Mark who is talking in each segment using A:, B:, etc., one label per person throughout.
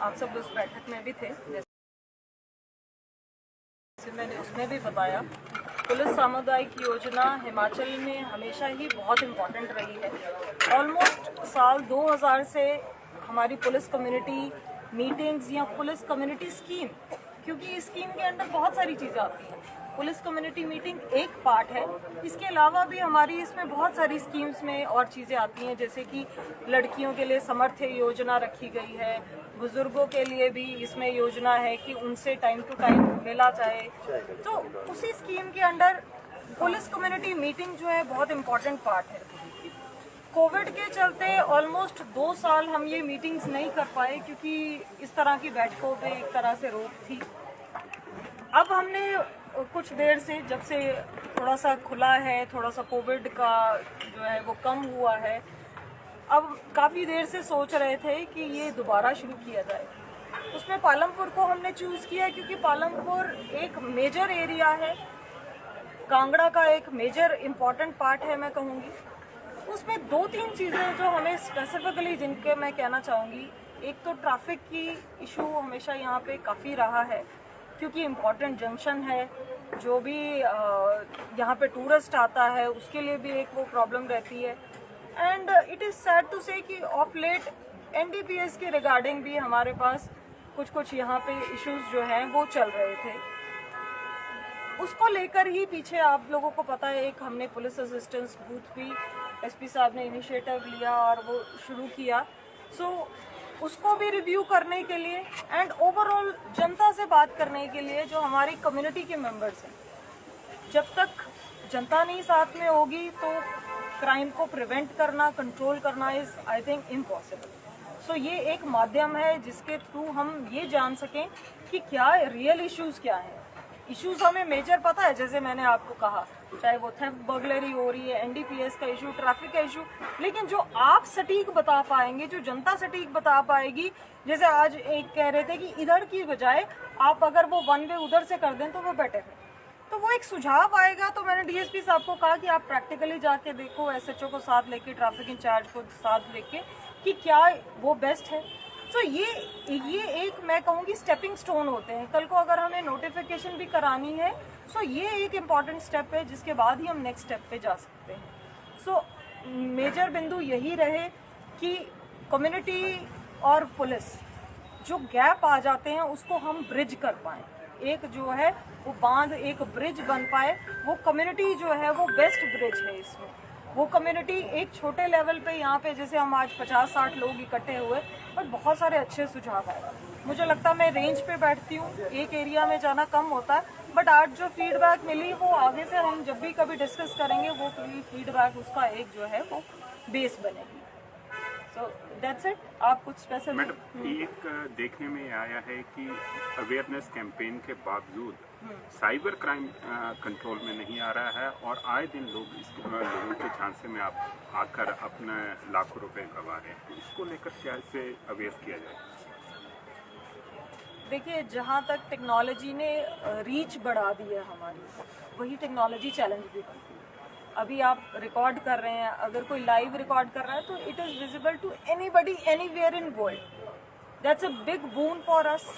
A: आप सब उस बैठक में भी थे, जैसे मैंने उसमें भी बताया। पुलिस सामुदायिक योजना हिमाचल में हमेशा ही बहुत इम्पोर्टेंट रही है। ऑलमोस्ट साल 2000 से हमारी पुलिस कम्युनिटी मीटिंग्स या पुलिस कम्युनिटी स्कीम, क्योंकि इस स्कीम के अंदर बहुत सारी चीज़ें आती हैं। पुलिस कम्युनिटी मीटिंग एक पार्ट है, इसके अलावा भी हमारी इसमें बहुत सारी स्कीम्स में और चीज़ें आती हैं, जैसे कि लड़कियों के लिए समर्थ्य योजना रखी गई है, बुजुर्गों के लिए भी इसमें योजना है कि उनसे टाइम टू टाइम मिला जाए। तो उसी स्कीम के अंडर पुलिस कम्युनिटी मीटिंग जो है बहुत इम्पॉर्टेंट पार्ट है। कोविड के चलते ऑलमोस्ट 2 साल हम ये मीटिंग्स नहीं कर पाए, क्योंकि इस तरह की बैठकों पे एक तरह से रोक थी। अब हमने कुछ देर से, जब से थोड़ा सा खुला है, थोड़ा सा कोविड का जो है वो कम हुआ है, अब काफ़ी देर से सोच रहे थे कि ये दोबारा शुरू किया जाए। उसमें पालमपुर को हमने चूज़ किया क्योंकि पालमपुर एक मेजर एरिया है, कांगड़ा का एक मेजर इम्पॉर्टेंट पार्ट है मैं कहूँगी। उसमें 2-3 चीज़ें जो हमें स्पेसिफिकली जिनके मैं कहना चाहूँगी, एक तो ट्रैफिक की इशू हमेशा यहाँ पे काफ़ी रहा है, क्योंकि इम्पॉर्टेंट जंक्शन है। जो भी यहाँ पे टूरिस्ट आता है उसके लिए भी एक वो प्रॉब्लम रहती है। And it is sad to say कि ऑफ लेट NDPS के रिगार्डिंग भी हमारे पास कुछ यहाँ पे इश्यूज जो हैं वो चल रहे थे। उसको लेकर ही पीछे आप लोगों को पता है, एक हमने पुलिस असिस्टेंस बूथ भी SP साहब ने इनिशिएटिव लिया और वो शुरू किया। सो उसको भी रिव्यू करने के लिए एंड ओवरऑल जनता से बात करने के लिए, जो हमारी कम्युनिटी के मेंबर्स हैं, जब तक जनता नहीं साथ में होगी तो क्राइम को प्रिवेंट करना, कंट्रोल करना इज़ आई थिंक इम्पॉसिबल। सो ये एक माध्यम है जिसके थ्रू हम ये जान सकें कि क्या रियल इश्यूज़ क्या हैं। इश्यूज हमें मेजर पता है, जैसे मैंने आपको कहा, चाहे वो थेफ्ट, बर्गलरी हो रही है, NDPS का इशू, ट्रैफिक का इशू, लेकिन जो आप सटीक बता पाएंगे, जो जनता सटीक बता पाएगी, जैसे आज एक कह रहे थे कि इधर की बजाय आप अगर वो वन वे उधर से कर दें तो वो बेटर है, तो वो एक सुझाव आएगा। तो मैंने DSP साहब को कहा कि आप प्रैक्टिकली जाके देखो, SHO को साथ लेके, ट्रैफिक इंचार्ज को साथ लेके, कि क्या वो बेस्ट है। तो ये एक मैं कहूँगी स्टेपिंग स्टोन होते हैं। कल को अगर हमें नोटिफिकेशन भी करानी है, सो ये एक इम्पॉर्टेंट स्टेप है जिसके बाद ही हम नेक्स्ट स्टेप पे जा सकते हैं। सो मेजर बिंदु यही रहे कि कम्युनिटी और पुलिस जो गैप आ जाते हैं उसको हम ब्रिज कर पाएँ, एक जो है वो बांध, एक ब्रिज बन पाए। वो कम्युनिटी जो है वो बेस्ट ब्रिज है इसमें। वो कम्युनिटी एक छोटे लेवल पे, यहाँ पे जैसे हम आज 50-60 लोग इकट्ठे हुए और बहुत सारे अच्छे सुझाव आए। मुझे लगता है मैं रेंज पे बैठती हूँ, एक एरिया में जाना कम होता है, बट आज जो फीडबैक मिली वो आगे से हम जब भी कभी डिस्कस करेंगे वो फीडबैक उसका एक जो है वो बेस बनेगी। So that's it. आप कुछ स्पेशल?
B: मैडम, एक देखने में आया है कि अवेयरनेस कैंपेन के बावजूद साइबर क्राइम कंट्रोल में नहीं आ रहा है और आए दिन लोग लोगों के झांसे में आप आकर अपने लाखों रुपए गंवा रहे हैं। इसको लेकर क्या इसे अवेयर किया जाए?
A: देखिए, जहाँ तक टेक्नोलॉजी ने रीच बढ़ा दी है हमारी, वही टेक्नोलॉजी चैलेंज भी बनती है। अभी आप रिकॉर्ड कर रहे हैं, अगर कोई लाइव रिकॉर्ड कर रहा है तो it is visible to anybody anywhere in world. That's a big boon for us.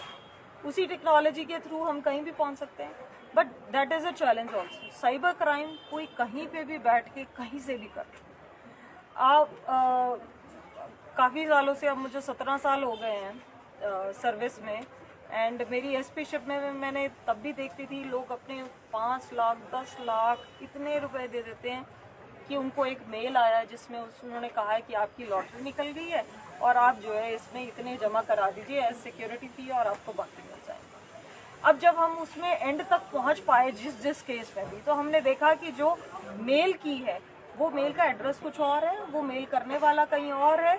A: उसी टेक्नोलॉजी के थ्रू हम कहीं भी पहुंच सकते हैं, but that is a challenge also. Cyber crime कोई कहीं पे भी बैठ के कहीं से भी कर। आप काफ़ी सालों से, अब मुझे 17 साल हो गए हैं सर्विस में, एंड मेरी SP शिप में मैंने तब भी देखती थी लोग अपने 5 लाख 10 लाख इतने रुपए दे देते हैं कि उनको एक मेल आया जिसमें उन्होंने कहा है कि आपकी लॉटरी निकल गई है और आप जो है इसमें इतने जमा करा दीजिए एज सिक्योरिटी फी और आपको बाकी मिल जाएगा। अब जब हम उसमें एंड तक पहुंच पाए जिस केस में भी, तो हमने देखा कि जो मेल की है वो मेल का एड्रेस कुछ और है, वो मेल करने वाला कहीं और है,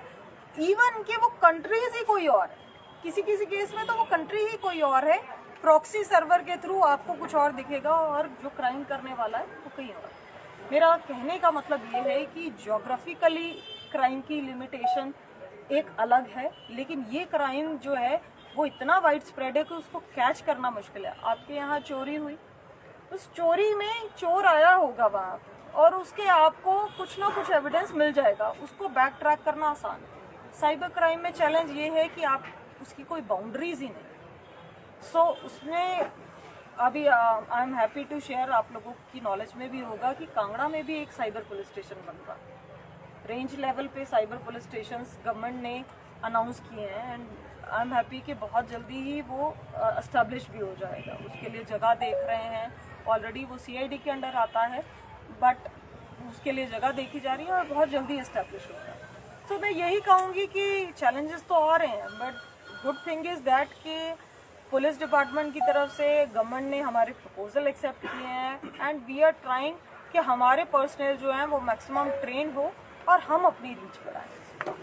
A: इवन कि वो कंट्रीज ही कोई और है। किसी केस में तो वो कंट्री ही कोई और है, प्रॉक्सी सर्वर के थ्रू आपको कुछ और दिखेगा और जो क्राइम करने वाला है वो कहीं और। मेरा कहने का मतलब ये है कि ज्योग्राफिकली क्राइम की लिमिटेशन एक अलग है, लेकिन ये क्राइम जो है वो इतना वाइड स्प्रेड है कि उसको कैच करना मुश्किल है। आपके यहाँ चोरी हुई, उस चोरी में चोर आया होगा वहाँ और उसके आपको कुछ ना कुछ एविडेंस मिल जाएगा, उसको बैक ट्रैक करना आसान है। साइबर क्राइम में चैलेंज ये है कि आप उसकी कोई बाउंड्रीज ही नहीं। सो उसमें अभी I am happy to share, आप लोगों की नॉलेज में भी होगा कि कांगड़ा में भी एक साइबर पुलिस स्टेशन बन रहा है। रेंज लेवल पे साइबर पुलिस स्टेशन गवर्नमेंट ने अनाउंस किए हैं एंड आई एम हैप्पी कि बहुत जल्दी ही वो एस्टेब्लिश भी हो जाएगा। उसके लिए जगह देख रहे हैं, ऑलरेडी वो CID के अंडर आता है, बट उसके लिए जगह देखी जा रही है और बहुत जल्दी एस्टेब्लिश होगा। तो मैं यही कहूँगी कि चैलेंजेस तो आ रहे हैं, but good thing is that कि पुलिस डिपार्टमेंट की तरफ से गवर्नमेंट ने हमारे प्रपोजल एक्सेप्ट किए हैं एंड वी आर ट्राइंग कि हमारे पर्सनल जो हैं वो मैक्सिमम ट्रेन हो और हम अपनी रीच बढ़ाएं।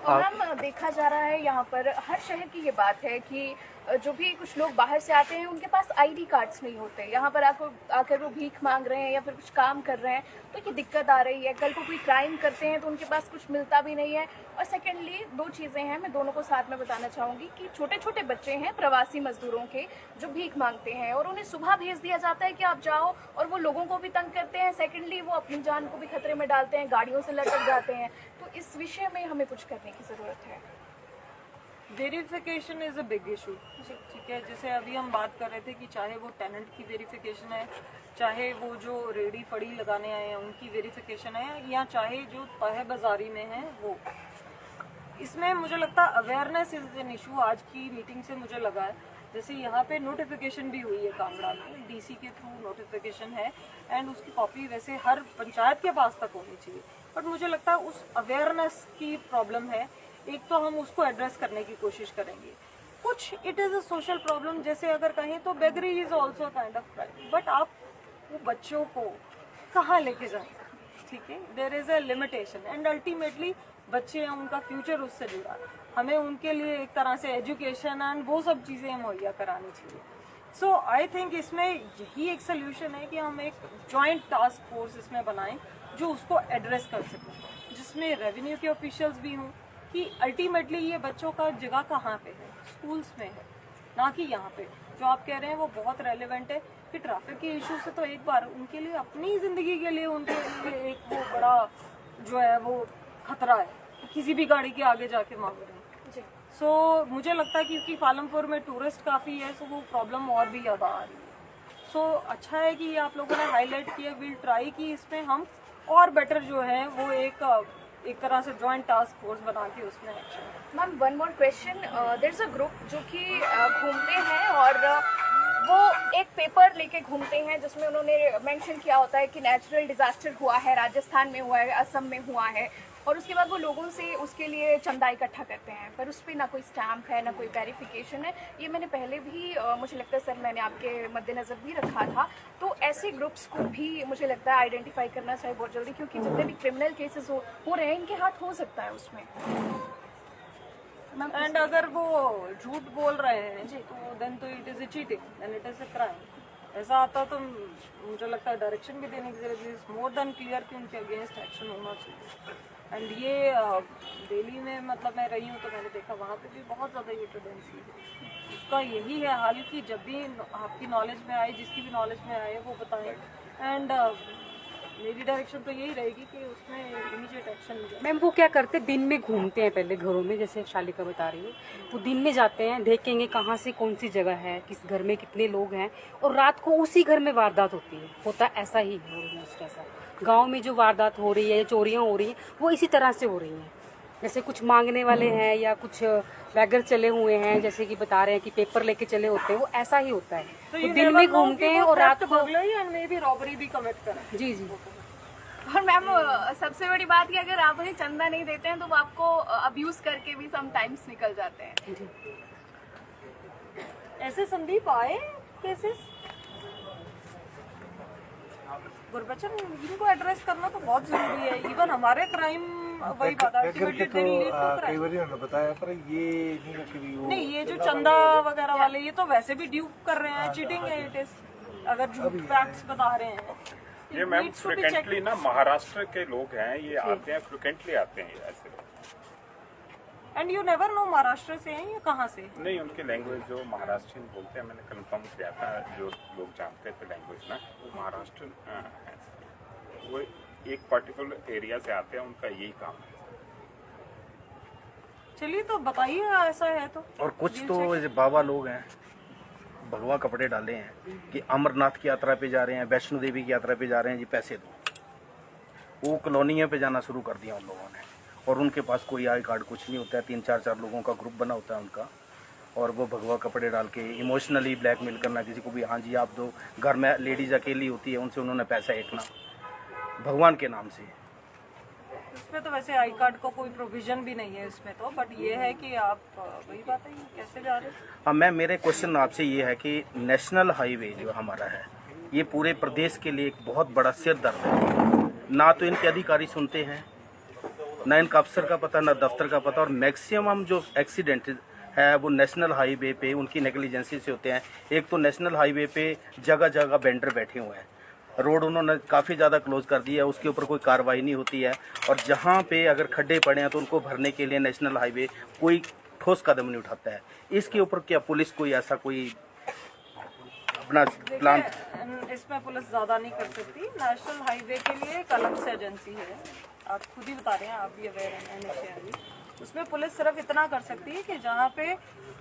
C: और मैम देखा जा रहा है यहाँ पर हर शहर की ये बात है कि जो भी कुछ लोग बाहर से आते हैं उनके पास ID कार्ड्स नहीं होते, यहाँ पर आकर वो भीख मांग रहे हैं या फिर कुछ काम कर रहे हैं, तो ये दिक्कत आ रही है। कल को कोई क्राइम करते हैं तो उनके पास कुछ मिलता भी नहीं है। और सेकेंडली 2 चीज़ें हैं, मैं दोनों को साथ में बताना चाहूँगी कि छोटे छोटे बच्चे हैं प्रवासी मजदूरों के जो भीख मांगते हैं और उन्हें सुबह भेज दिया जाता है कि आप जाओ, और वो लोगों को भी तंग करते हैं। सेकेंडली वो अपनी जान को भी खतरे में डालते हैं, गाड़ियों से लटक जाते हैं। तो इस विषय में हमें कुछ करने की ज़रूरत है।
A: Verification is a big issue, ठीक है। जैसे अभी हम बात कर रहे थे कि चाहे वो टेनेंट की वेरिफिकेशन है, चाहे वो जो रेडी फड़ी लगाने आए हैं उनकी वेरिफिकेशन है, या चाहे जो तहे बाजारी में है वो, इसमें मुझे लगता है अवेयरनेस इज एन इशू। आज की मीटिंग से मुझे लगा है, जैसे यहाँ पे नोटिफिकेशन भी हुई है कांगड़ा में, DC के थ्रू नोटिफिकेशन है एंड उसकी कॉपी वैसे हर पंचायत के पास तक होनी चाहिए, बट मुझे लगता है उस अवेयरनेस की प्रॉब्लम है। एक तो हम उसको एड्रेस करने की कोशिश करेंगे। कुछ it is a social problem, जैसे अगर कहें तो beggary is also kind of crime, but आप वो बच्चों को कहाँ लेके जाएंगे, ठीक है। There is a limitation and ultimately बच्चे हैं, उनका फ्यूचर उससे जुड़ा है। हमें उनके लिए एक तरह से एजुकेशन एंड वो सब चीज़ें मुहैया करानी चाहिए। सो आई थिंक इसमें यही एक सोल्यूशन है कि हम एक जॉइंट टास्क फोर्स इसमें बनाएं जो उसको एड्रेस कर सकें, जिसमें रेवेन्यू के ऑफिशियल्स भी हों कि अल्टीमेटली ये बच्चों का जगह कहाँ पे है, स्कूल्स में है, ना कि यहाँ पे। जो आप कह रहे हैं वो बहुत रेलेवेंट है कि ट्रैफिक के इशू से तो एक बार उनके लिए अपनी ज़िंदगी के लिए उनके लिए एक वो बड़ा जो है वो खतरा है, किसी भी गाड़ी के आगे जाके मांग रहे हैं जी। सो मुझे लगता है कि क्योंकि पालमपुर में टूरिस्ट काफ़ी है, सो वो प्रॉब्लम और भी ज़्यादा आ रही है। सो अच्छा है कि आप लोगों ने हाईलाइट किया, विल ट्राई कि इसमें हम और बेटर जो है वो एक तरह से जॉइंट टास्क फोर्स बना के उसमें action.
C: Ma'am 1 more question, there is a group जो कि घूमते हैं और वो एक पेपर लेके घूमते हैं जिसमें उन्होंने मेंशन किया होता है कि नेचुरल डिजास्टर हुआ है, राजस्थान में हुआ है, असम में हुआ है, और उसके बाद वो लोगों से उसके लिए चंदा इकट्ठा करते हैं, पर उस पर ना कोई स्टैम्प है ना कोई वेरिफिकेशन है। ये मैंने पहले भी मुझे लगता है सर मैंने आपके मद्देनज़र भी रखा था। तो ऐसे ग्रुप्स को भी मुझे लगता है आइडेंटिफाई करना चाहिए बहुत जल्दी, क्योंकि जितने भी क्रिमिनल केसेस हो रहे हैं इनके हाथ हो सकता है उसमें।
A: एंड अगर वो झूठ बोल रहे हैं जी तो देन तो it is a cheating, then it is a crime. ऐसा आता तो मुझे लगता है डायरेक्शन भी देने की जरूरत है, मोर देन क्लियर कि उनके अगेंस्ट एक्शन होना चाहिए। एंड ये दिल्ली में मतलब मैं रही हूँ तो मैंने देखा वहाँ पे भी बहुत ज़्यादा ये टेंडेंसी है। उसका यही है हाल कि जब भी आपकी नॉलेज में आए, जिसकी भी नॉलेज में आए वो बताएं। एंड मेरी डायरेक्शन तो यही रहेगी कि उसमें इमीडिएट एक्शन लिया।
D: मैम वो क्या करते हैं, दिन में घूमते हैं पहले घरों में, जैसे शालिका बता रही है, वो दिन में जाते हैं, देखेंगे कहाँ से कौन सी जगह है, किस घर में कितने लोग हैं, और रात को उसी घर में वारदात होती है। होता ऐसा ही है ऑलमोस्ट ऐसा। गाँव में जो वारदात हो रही है या चोरियाँ हो रही हैं वो इसी तरह से हो रही हैं। जैसे कुछ मांगने वाले हैं या कुछ बैगर चले हुए हैं, जैसे कि बता रहे हैं कि पेपर लेके चले होते हैं, वो ऐसा ही होता है।
A: तो
D: वो दिन में घूमते हैं और रात को
A: भी रॉबरी भी कमिट करें।
D: जी जी।
C: और मैम सबसे बड़ी बात है अगर आप उन्हें चंदा नहीं देते हैं तो वो आपको अब्यूज करके भी समटाइम्स निकल जाते हैं।
A: ऐसे संदीप आए केसेस गुरबचन, इनको एड्रेस करना तो बहुत जरूरी है। इवन हमारे क्राइम वही बात है
E: कई बार उन्होंने बताया, पर ये नहीं रखी हुई वो
A: नहीं, ये जो चंदा वगैरह वाले ये तो वैसे भी ड्यू कर रहे हैं, चीटिंग है इट इज, अगर झूठ फैक्ट्स बता रहे हैं।
B: ये मैम फ्रिक्वेंटली ना महाराष्ट्र के लोग हैं, ये आते हैं, फ्रिक्वेंटली आते हैं ऐसे लोग।
A: And you never know Maharashtra से हैं या कहाँ से।
B: नहीं, उनकी लैंग्वेज जो महाराष्ट्रियन बोलते हैं, मैंने कंफर्म किया था, जो लोग जानते थे लैंग्वेज ना, वो महाराष्ट्र है। वो एक पर्टिकुलर एरिया से आते हैं, उनका यही काम है।
A: चलिए तो बताइए ऐसा है तो।
F: और कुछ तो ऐसे बाबा लोग हैं, भगवा कपड़े डाले हैं कि अमरनाथ की यात्रा पे जा रहे हैं, वैष्णो देवी की यात्रा पे जा रहे हैं जी, पैसे दो। वो कॉलोनियों पे जाना शुरू कर दिया उन लोगों ने, और उनके पास कोई आई कार्ड कुछ नहीं होता है। 3-4 लोगों का ग्रुप बना होता है उनका, और वो भगवा कपड़े डाल के इमोशनली ब्लैकमेल करना किसी को भी। हाँ जी आप दो, घर में लेडीज अकेली होती है उनसे उन्होंने पैसा ऐंठना भगवान के नाम से।
A: इसमें तो वैसे आई कार्ड का कोई प्रोविजन भी नहीं है इसमें तो, बट ये है कि आप वही बात है कैसे जा रहे हैं।
F: हाँ मैम, मेरे क्वेश्चन आपसे ये है कि नेशनल हाईवे जो हमारा है ये पूरे प्रदेश के लिए एक बहुत बड़ा सिर दर्द है। ना तो इनके अधिकारी सुनते हैं, ना इनका अफसर का पता, ना दफ्तर का पता, और मैक्सिमम जो एक्सीडेंट है वो नेशनल हाईवे पे उनकी नेग्लिजेंसी से होते हैं। एक तो नेशनल हाईवे पे जगह जगह वेंडर बैठे हुए हैं, रोड उन्होंने काफ़ी ज़्यादा क्लोज कर दिया है, उसके ऊपर कोई कार्रवाई नहीं होती है। और जहाँ पे अगर खड्डे पड़े हैं तो उनको भरने के लिए नेशनल हाईवे कोई ठोस कदम नहीं उठाता है। इसके ऊपर क्या पुलिस कोई ऐसा कोई अपना प्लान?
A: इसमें पुलिस ज़्यादा नहीं कर सकती। नेशनल हाईवे के लिए एक अलग से एजेंसी है, आप खुद ही बता रहे हैं, आप भी अवेयर हैं NHAI। उसमें पुलिस सिर्फ इतना कर सकती है कि जहाँ पे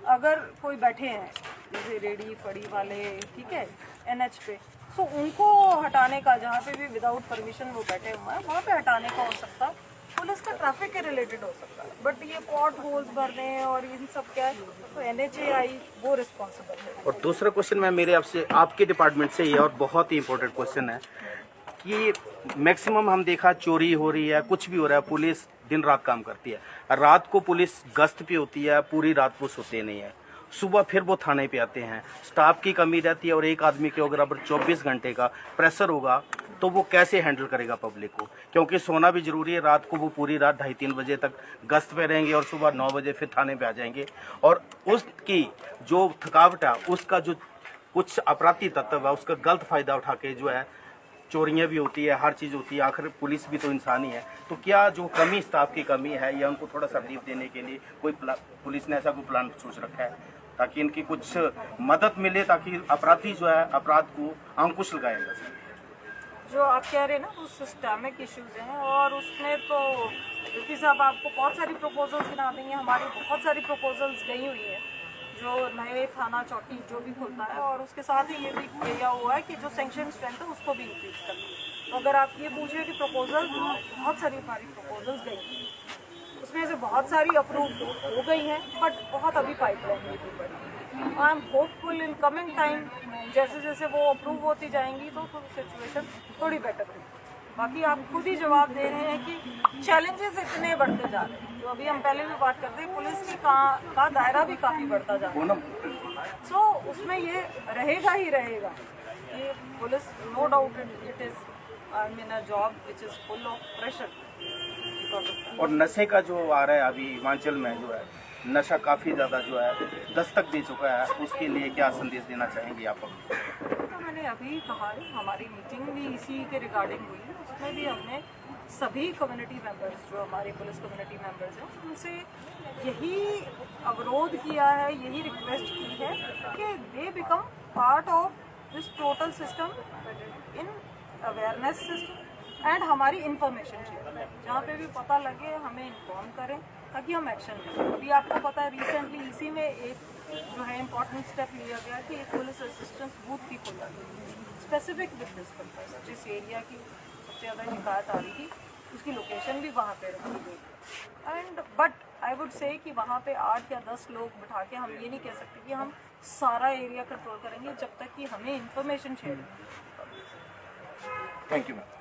A: अगर कोई बैठे हैं जैसे रेडी फड़ी वाले, ठीक है, NH पे, सो उनको हटाने का, जहाँ पे भी विदाउट परमिशन वो बैठे हुए हैं वहाँ पे हटाने का हो सकता है। पुलिस का ट्रैफिक के रिलेटेड हो सकता है, बट ये पॉट होल्स भरने और इन सब क्या है तो NHAI वो रिस्पॉन्सिबल है।
F: और दूसरा क्वेश्चन मैं मेरे आपसे आपके डिपार्टमेंट से ही है, और बहुत ही इंपॉर्टेंट क्वेश्चन है कि मैक्सिमम हम देखा चोरी हो रही है, कुछ भी हो रहा है, पुलिस दिन रात काम करती है। रात को पुलिस गश्त पे होती है, पूरी रात वो सोते नहीं है, सुबह फिर वो थाने पे आते हैं। स्टाफ की कमी रहती है, और एक आदमी के अगर 24 घंटे का प्रेशर होगा तो वो कैसे हैंडल करेगा पब्लिक को, क्योंकि सोना भी जरूरी है। रात को वो पूरी रात 2:30-3 बजे तक गश्त पे रहेंगे और सुबह 9 बजे फिर थाने पे आ जाएंगे। और उसकी जो थकावट है, उसका जो कुछ अपराधी तत्व है, उसका गलत फायदा उठा के जो है चोरियां भी होती है, हर चीज़ होती है। आखिर पुलिस भी तो इंसान ही है। तो क्या जो कमी, स्टाफ की कमी है, या उनको थोड़ा सा रिलीफ देने के लिए कोई पुलिस ने ऐसा कोई प्लान सोच रखा है ताकि इनकी कुछ मदद मिले, ताकि अपराधी जो है अपराध को अंकुश लगाया जा सके?
A: जो आप कह रहे हैं ना वो सिस्टमिक इश्यूज हैं, और उसमें तो यूपी साहब आपको बहुत सारी प्रपोजल्स गिना देंगे। हमारी बहुत सारी प्रपोजल्स गई हुई हैं जो नए थाना चौकी जो भी खुलता है, और उसके साथ ही ये भी किया हुआ है कि जो सेंक्शन स्ट्रेंथ है उसको भी इंक्रीज करना। तो अगर आप ये पूछे कि प्रपोजल, बहुत सारी हमारी प्रपोजल्स गई हैं, उसमें से बहुत सारी अप्रूव हो गई हैं, बट बहुत अभी पाइपलाइन में भी पड़ी। I am hopeful in coming time जैसे जैसे वो अप्रूव होती जाएंगी तो सिचुएशन थोड़ी बेटर होगी। बाकी आप खुद ही जवाब दे रहे हैं कि चैलेंजेस इतने बढ़ते जा रहे हैं। तो अभी हम पहले भी बात करते हैं, पुलिस की का दायरा भी काफ़ी बढ़ता जा रहा है। सो उसमें ये रहेगा ही रहेगा। ये police, no doubt it is, I mean a job which is full of pressure.
F: और नशे का जो आ रहा है अभी हिमाचल में, जो है नशा काफ़ी ज़्यादा जो है दस्तक दे चुका है, उसके लिए क्या संदेश देना चाहेंगे आप?
A: तो मैंने अभी कहा है, हमारी मीटिंग भी इसी के रिगार्डिंग हुई है। उसमें भी हमने सभी कम्युनिटी मेंबर्स, जो हमारे पुलिस कम्युनिटी मेंबर्स हैं, उनसे यही अवरोध किया है, यही रिक्वेस्ट की है कि they become part of this total system, in awareness system and हमारी इंफॉर्मेशन शेयर, जहाँ पे भी पता लगे हमें इन्फॉर्म करें ताकि हम एक्शन लें। अभी आपको पता है रिसेंटली इसी में एक जो है इम्पोर्टेंट स्टेप लिया गया कि एक पुलिस असिस्टेंस बूथ भी खोला गया स्पेसिफिक विद दिस पर्पस। जिस एरिया की सबसे ज़्यादा शिकायत आ रही थी उसकी लोकेशन भी वहाँ पे रखी गई। And but I would say कि वहाँ पे 8 या 10 लोग बिठा के हम ये नहीं कह सकते कि हम सारा एरिया कंट्रोल करेंगे जब तक कि हमें information share.
F: Thank you ma'am.